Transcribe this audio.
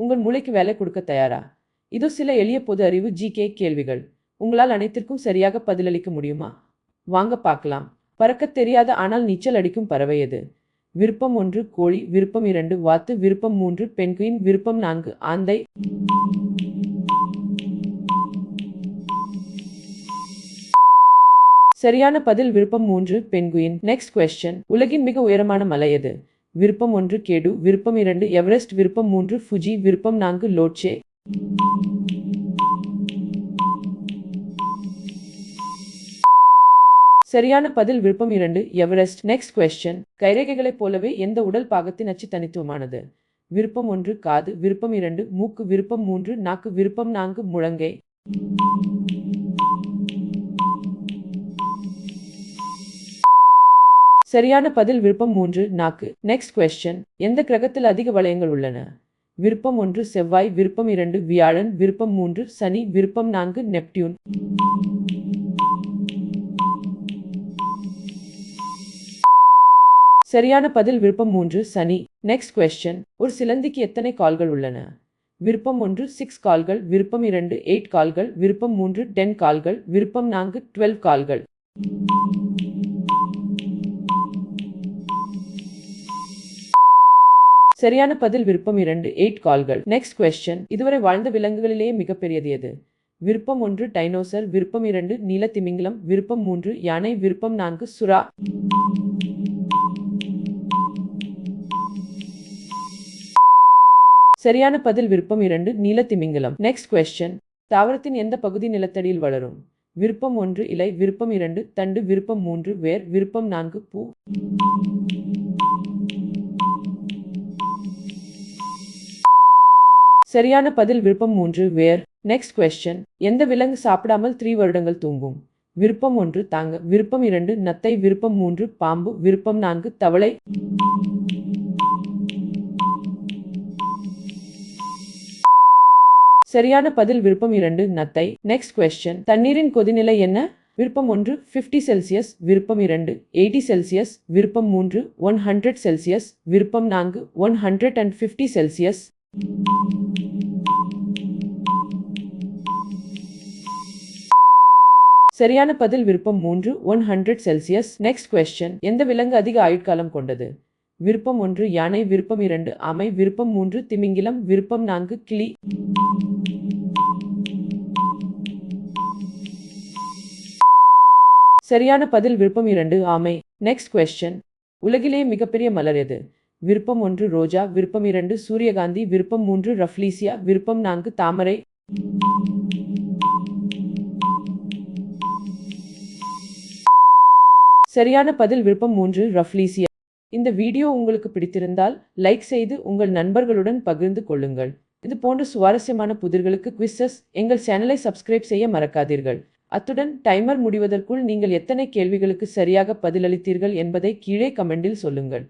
உங்கள் மூளைக்கு வேலை கொடுக்க தயாரா? இதோ சில எளிய பொது அறிவு ஜிகே கேள்விகள். உங்களால் அனைத்திற்கும் சரியாக பதிலளிக்க முடியுமா? வாங்க பார்க்கலாம். பறக்கத் தெரியாத ஆனால் நீச்சல் அடிக்கும் பறவை எது? விருப்பம் 1 கோழி, விருப்பம் 2 வாத்து, விருப்பம் 3 பென்குயின், விருப்பம் 4 ஆந்தை. சரியான பதில் விருப்பம் 3 பென்குயின். Next question. உலகின் மிக உயரமான மலை எது? விருப்பம் 1 கேடு, விருப்பம் 2 எவரெஸ்ட், விருப்பம் 3 ஃபுஜி, விருப்பம் 4 லோட்சே. சரியான பதில் விருப்பம் 2 எவரெஸ்ட். Next question. கைரேகைகளைப் போலவே எந்த உடல் பாகத்தின் அச்சு தனித்துவமானது? விருப்பம் 1 காது, விருப்பம் 2 மூக்கு, விருப்பம் 3 நாக்கு, விருப்பம் 4 முழங்கை. சரியான பதில் விருப்பம் 3 நாக்கு. Next question. எந்த கிரகத்தில் அதிக வளையங்கள் உள்ளன? விருப்பம் 1 செவ்வாய், விருப்பம் 2 வியாழன், விருப்பம் 3 சனி, விருப்பம் 4 நெப்டியூன். சரியான பதில் விருப்பம் 3 சனி. Next question. ஒரு சிலந்திக்கு எத்தனை கால்கள் உள்ளன? விருப்பம் 1 6 கால்கள், விருப்பம் 2 8 கால்கள், விருப்பம் 3 10 கால்கள், விருப்பம் 4 12 கால்கள். சரியான பதில் விருப்பம் 2 8 கால்கள். Next question. இதுவரை வாழ்ந்த விலங்குகளிலேயே மிகப்பெரியது எது? விருப்பம் 1 டைனோசர், விருப்பம் 2 நீல திமிங்கலம், விருப்பம் 3 யானை, விருப்பம் 4 சுறா. சரியான பதில் விருப்பம் 2 நீல திமிங்கலம். Next question. தாவரத்தின் எந்த பகுதி நிலத்தடியில் வளரும்? விருப்பம் 1 இலை, விருப்பம் 2 தண்டு, விருப்பம் 3 வேர், விருப்பம் 4 பூ. சரியான பதில் விருப்பம் 3 வேர். Next question. எந்த விலங்கு சாப்பிடாமல் 3 வருடங்கள் தூங்கும்? விருப்பம் 1 தாங்க, விருப்பம் 2 நத்தை, விருப்பம் 3 பாம்பு, விருப்பம் 4 தவளை. சரியான பதில் விருப்பம் 2 நத்தை. Next question. தண்ணீரின் கொதிநிலை என்ன? விருப்பம் 1 50 செல்சியஸ், விருப்பம் 2 80 செல்சியஸ், விருப்பம் 3 100 செல்சியஸ், விருப்பம் 4 150 செல்சியஸ். சரியான பதில் விருப்பம் 3 100 செல்சியஸ். Next question. எந்த விலங்கு அதிக ஆயுட்காலம் கொண்டது? விருப்பம் 1 யானை, விருப்பம் 2 ஆமை, விருப்பம் 3 திமிங்கிலம், விருப்பம் 4 கிளி. சரியான பதில் விருப்பம் 2 ஆமை. Next question. உலகிலேயே மிகப்பெரிய மலர் எது? விருப்பம் 1 ரோஜா, விருப்பம் 2 சூரியகாந்தி, விருப்பம் 3 ரஃப்லீசியா, விருப்பம் 4 தாமரை. சரியான பதில் விருப்பம் 3 ரஃப்லீசியா. இந்த வீடியோ உங்களுக்கு பிடித்திருந்தால் லைக் செய்து உங்கள் நண்பர்களுடன் பகிர்ந்து கொள்ளுங்கள். இது போன்ற சுவாரஸ்யமான புதிர்களுக்கு குவிஸஸ் எங்கள் சேனலை சப்ஸ்கிரைப் செய்ய மறக்காதீர்கள். அத்துடன் டைமர் முடிவதற்குள் நீங்கள் எத்தனை கேள்விகளுக்கு சரியாக பதிலளித்தீர்கள் என்பதை கீழே கமெண்டில் சொல்லுங்கள்.